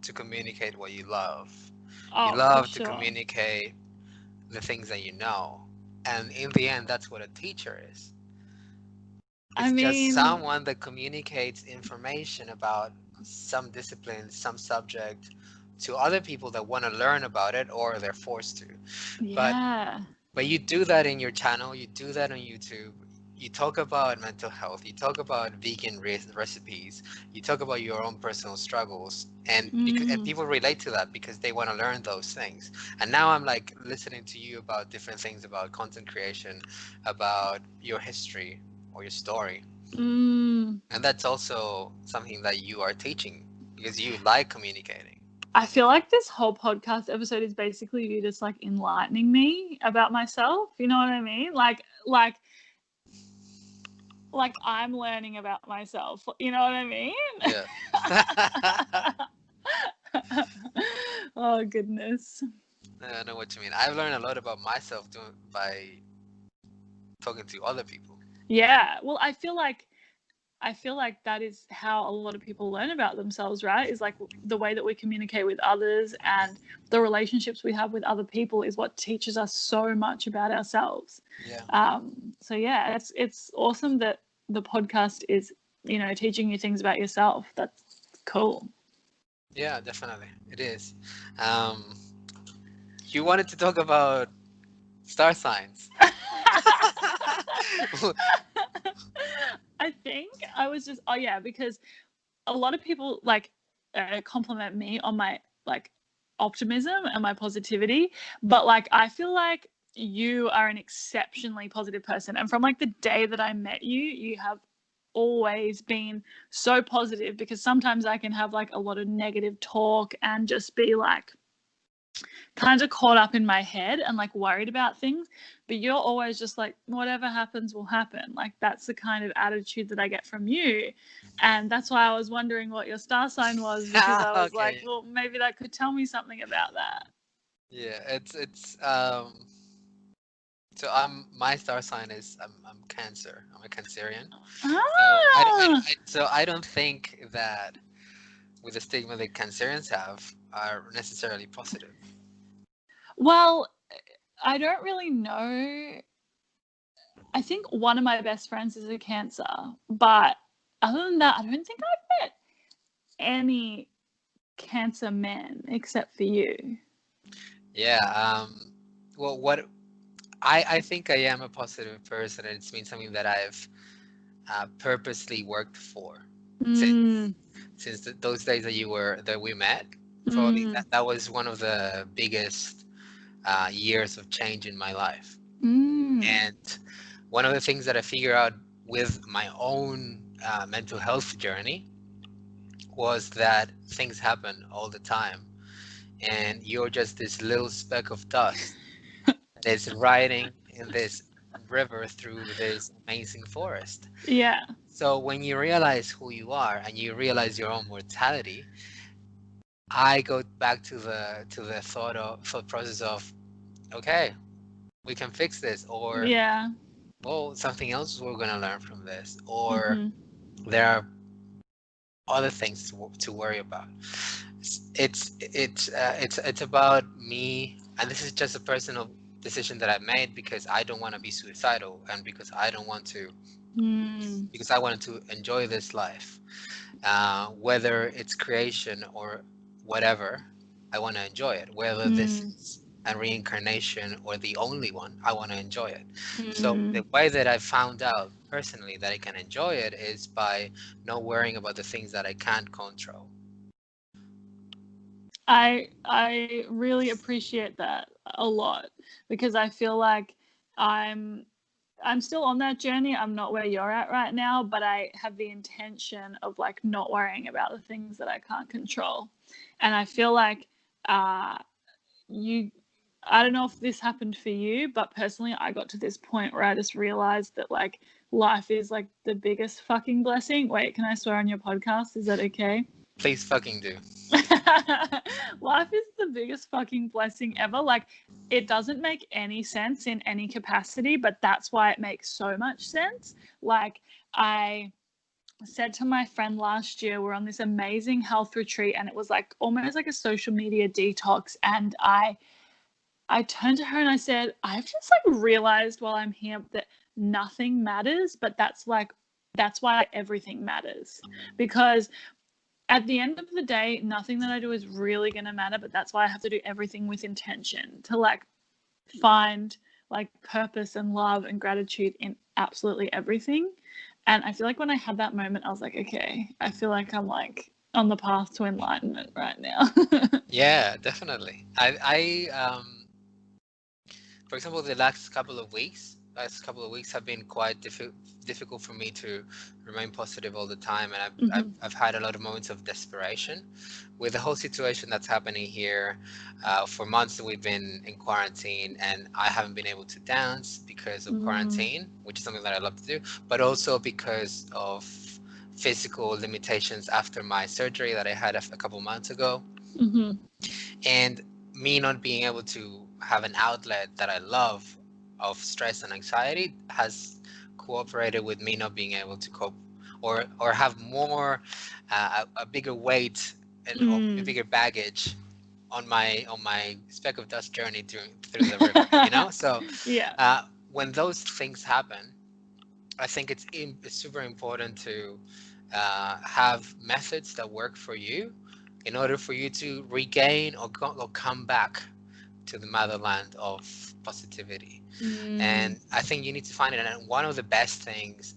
to communicate what you love. You Oh, for love to sure. communicate the things that you know. And in the end, that's what a teacher is. I It's just mean, someone that communicates information about some discipline, some subject to other people that want to learn about it or they're forced to. But yeah. But you do that in your channel, you do that on YouTube. You talk about mental health, you talk about vegan recipes, you talk about your own personal struggles, and Mm, people relate to that because they want to learn those things. And now I'm like listening to you about different things about content creation, about your history or your story. mm. And that's also something that you are teaching because you like communicating. I feel like this whole podcast episode is basically you just like enlightening me about myself. You know what I mean? Like I'm learning about myself. You know what I mean? Yeah. Oh goodness. I know what you mean. I've learned a lot about myself doing by talking to other people. Yeah. Well, I feel like that is how a lot of people learn about themselves, right? Is like the way that we communicate with others and the relationships we have with other people is what teaches us so much about ourselves. Yeah. So yeah, it's awesome that the podcast is, teaching you things about yourself. That's cool. Yeah, definitely. It is. Um, you wanted to talk about star signs. I think I was just, oh yeah, because a lot of people like compliment me on my like optimism and my positivity, but like I feel like you are an exceptionally positive person, and from like the day that I met you, you have always been so positive, because sometimes I can have like a lot of negative talk and just be like kind of caught up in my head and like worried about things, but you're always just like, whatever happens will happen. Like that's the kind of attitude that I get from you. And that's why I was wondering what your star sign was, because I was like, Okay. well, maybe that could tell me something about that. Yeah, it's so my star sign is I'm Cancer. I'm a Cancerian. So Ah, I don't think that with the stigma that Cancerians have are necessarily positive. well, I don't really know. I think one of my best friends is a Cancer, but other than that, I don't think I've met any Cancer men except for you. Yeah. Well, what I think I am a positive person, and it's been something that I've purposely worked for since Mm, those days that we met. Probably mm, that was one of the biggest years of change in my life. mm. And one of the things that I figured out with my own mental health journey was that things happen all the time, and you're just this little speck of dust that's riding in this river through this amazing forest. Yeah. So when you realize who you are and you realize your own mortality, I go back to the thought process of, okay, we can fix this, or Yeah. well, something else we're gonna learn from this, or Mm-hmm. there are other things to worry about. It's about me, and this is just a personal decision that I made because I don't want to be suicidal, and because I don't want to, Mm, because I wanted to enjoy this life, whether it's creation or whatever. I want to enjoy it, whether this mm, is a reincarnation or the only one. I want to enjoy it. So the mm. way that I found out personally that I can enjoy it is by not worrying about the things that I can't control. I really appreciate that a lot, because I feel like I'm I'm still on that journey. I'm not where you're at right now, but I have the intention of like not worrying about the things that I can't control. And I feel like uh you I don't know if this happened for you, but personally I got to this point where I just realized that like life is like the biggest fucking blessing. Wait, can I swear on your podcast? Is that okay? Please fucking do. Life is the biggest fucking blessing ever. Like, it doesn't make any sense in any capacity, but that's why it makes so much sense. Like, I said to my friend last year, we're on this amazing health retreat, and it was like almost like a social media detox. And I I turned to her and I said, I've just like realized while I'm here that nothing matters, but that's why everything matters. Because at the end of the day, nothing that I do is really going to matter, but that's why I have to do everything with intention to like find like purpose and love and gratitude in absolutely everything. And I feel like when I had that moment, I was like, okay, I feel like I'm like on the path to enlightenment right now. Yeah, definitely. For example, the last couple of weeks have been quite difficult for me to remain positive all the time, and I've had a lot of moments of desperation with the whole situation that's happening here. For months we've been in quarantine, and I haven't been able to dance because of quarantine, which is something that I love to do, but also because of physical limitations after my surgery that I had a couple months ago. And me not being able to have an outlet that I love of stress and anxiety has cooperated with me not being able to cope or have more a bigger weight and or a bigger baggage on my speck of dust journey through the river, you know. So Yeah. when those things happen, I think it's super important to have methods that work for you in order for you to regain or come back to the motherland of positivity. And I think you need to find it. And one of the best things,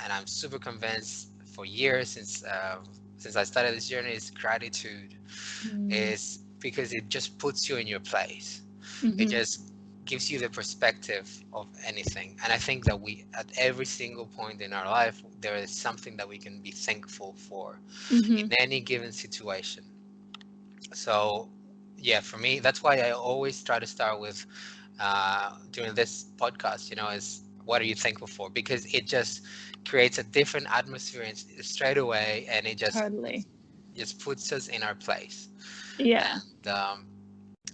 and I'm super convinced for years since I started this journey, is gratitude. Is because it just puts you in your place. It just gives you the perspective of anything. And I think that we, at every single point in our life, there is something that we can be thankful for in any given situation. So, yeah, for me, that's why I always try to start with during this podcast, you know, is what are you thankful for? Because it just creates a different atmosphere straight away, and it Totally. just puts us in our place. Yeah. And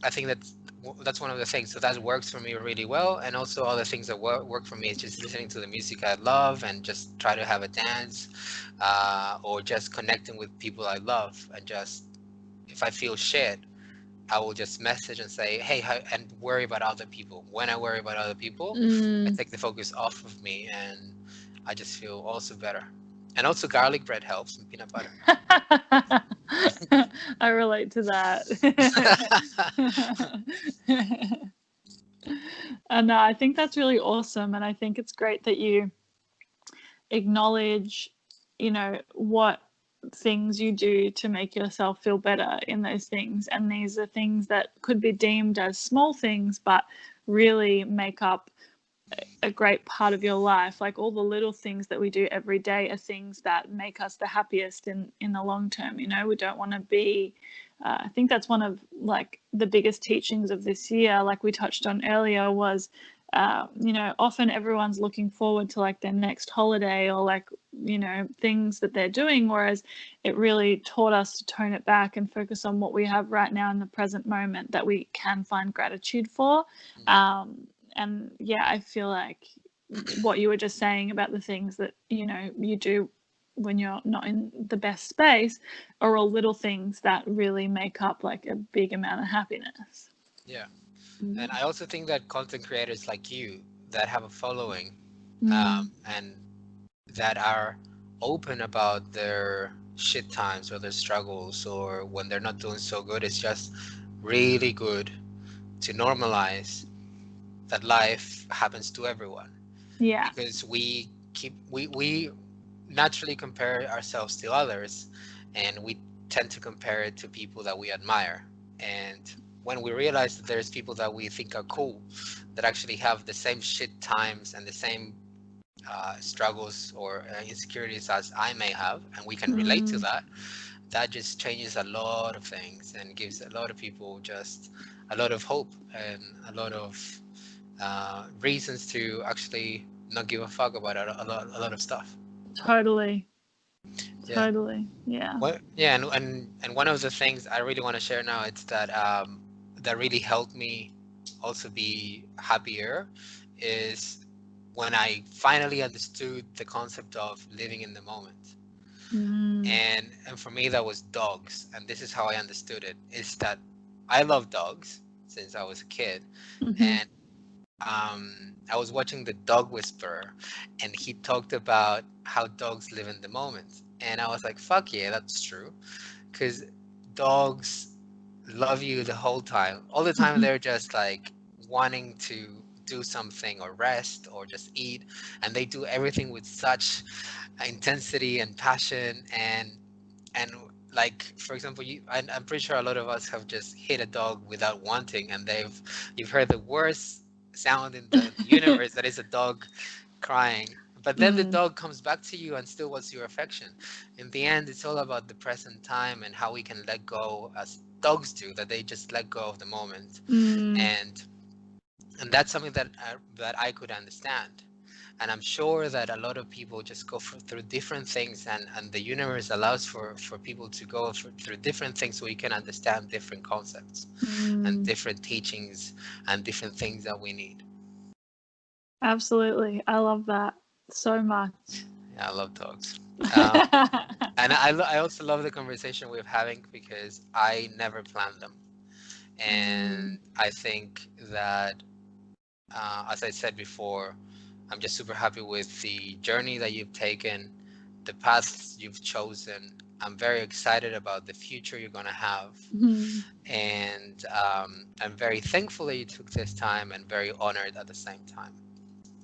I think that's one of the things. So that works for me really well. And also other things that work for me is just listening to the music I love and just try to have a dance, or just connecting with people I love. And just if I feel shit, I will just message and say, hey, and worry about other people. When I worry about other people, I take the focus off of me, and I just feel also better. And also garlic bread helps, and peanut butter. I relate to that. And I think that's really awesome. And I think it's great that you acknowledge, you know, what things you do to make yourself feel better in those things. And these are things that could be deemed as small things, but really make up a great part of your life. Like all the little things that we do every day are things that make us the happiest in the long term. You know, we don't want to be I think that's one of like the biggest teachings of this year, like we touched on earlier, was you know, often everyone's looking forward to like their next holiday or like, you know, things that they're doing, whereas it really taught us to tone it back and focus on what we have right now in the present moment that we can find gratitude for. And yeah, I feel like what you were just saying about the things that, you know, you do when you're not in the best space are all little things that really make up like a big amount of happiness. Yeah. And I also think that content creators like you that have a following, and that are open about their shit times or their struggles or when they're not doing so good, it's just really good to normalize that life happens to everyone. Yeah. Because we naturally compare ourselves to others, and we tend to compare it to people that we admire. And when we realize that there's people that we think are cool that actually have the same shit times and the same struggles or insecurities as I may have, and we can relate to that, that just changes a lot of things and gives a lot of people just a lot of hope and a lot of reasons to actually not give a fuck about a lot of stuff. Totally. Yeah. Totally. Yeah. Yeah, and one of the things I really want to share now, it's that that really helped me also be happier, is when I finally understood the concept of living in the moment. And for me that was dogs, and this is how I understood it, is that I love dogs, since I was a kid. Mhm. And I was watching The Dog Whisperer, and he talked about how dogs live in the moment. And I was like, fuck yeah, that's true. Because dogs love you the whole time. All the time, Mhm. they're just like wanting to do something or rest or just eat. And they do everything with such intensity and passion. And like, for example, I'm pretty sure a lot of us have just hit a dog without wanting, and you've heard the worst sound in the universe, that is a dog crying. But then the Mm, dog comes back to you and still wants your affection. In the end, it's all about the present time and how we can let go, as dogs do, that they just let go of the moment. mm, And and that's something that I could understand. And I'm sure that a lot of people just go through different things, and the universe allows for people to go through different things, so we can understand different concepts and mm. different teachings and different things that we need. Absolutely. I love that so much. Yeah, I love dogs. um, and I also love the conversation we're having, because I never planned them. Mm, And I think that, as I said before, I'm just super happy with the journey that you've taken, the paths you've chosen. I'm very excited about the future you're going to have. mhm. And I'm very thankful that you took this time, and very honored at the same time.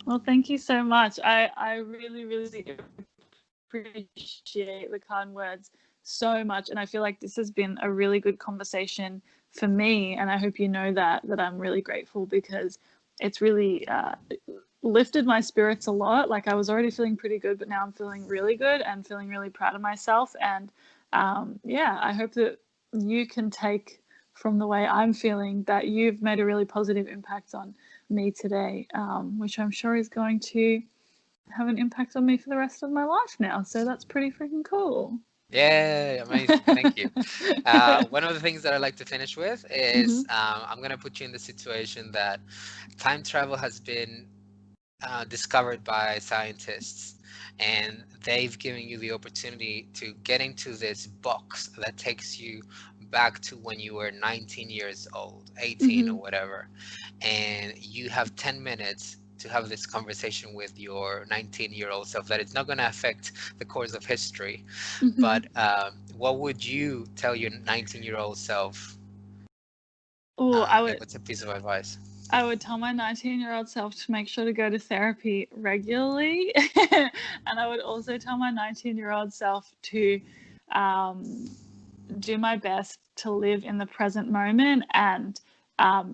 Well, thank you so much. I really, really appreciate the kind words so much. And I feel like this has been a really good conversation for me. And I hope you know that I'm really grateful, because it's really lifted my spirits a lot. Like, I was already feeling pretty good, but now I'm feeling really good and feeling really proud of myself. And yeah, I hope that you can take from the way I'm feeling that you've made a really positive impact on me today, which I'm sure is going to have an impact on me for the rest of my life now. So that's pretty freaking cool. Yay, amazing. Thank you. One of the things that I like to finish with is, Mhm. I'm going to put you in the situation that time travel has been discovered by scientists, and they've given you the opportunity to get into this box that takes you back to when you were 19 years old, 18 or Mhm. whatever, and you have 10 minutes to have this conversation with your 19-year-old self, that it's not going to affect the course of history. Mhm. But what would you tell your 19-year-old self? Oh, What's a piece of advice? I would tell my 19-year-old self to make sure to go to therapy regularly. And I would also tell my 19-year-old self to um, do my best to live in the present moment and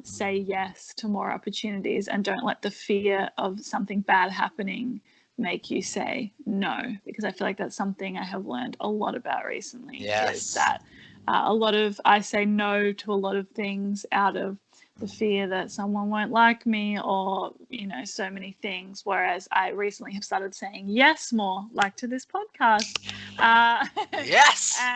say yes to more opportunities, and don't let the fear of something bad happening make you say no, because I feel like that's something I have learned a lot about recently, is Yes. that I say no to a lot of things out of the fear that someone won't like me, or so many things, whereas I recently have started saying yes more, like to this podcast. uh, Yes.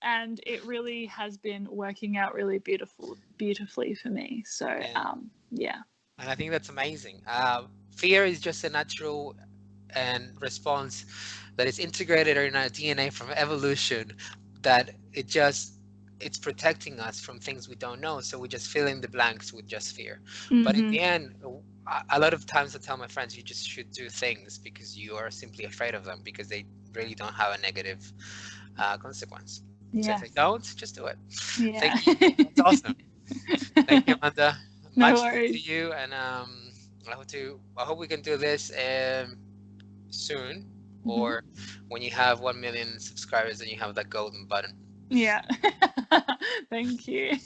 and it really has been working out really beautifully for me. So And yeah. and I think that's amazing. Fear is just a natural and response that is integrated in our DNA from evolution, that it's protecting us from things we don't know. So we just fill in the blanks with just fear. But in Mm-hmm. the end, a lot of times I tell my friends, you just should do things because you are simply afraid of them, because they really don't have a negative consequence. So if they Yes. don't, just do it. Yeah. Thank you. That's awesome. Thank you, Amanda. No Much love to worries. you, and I hope we can do this soon, Mm-hmm. or when you have 1 million subscribers and you have that golden button. Yeah. Thank you.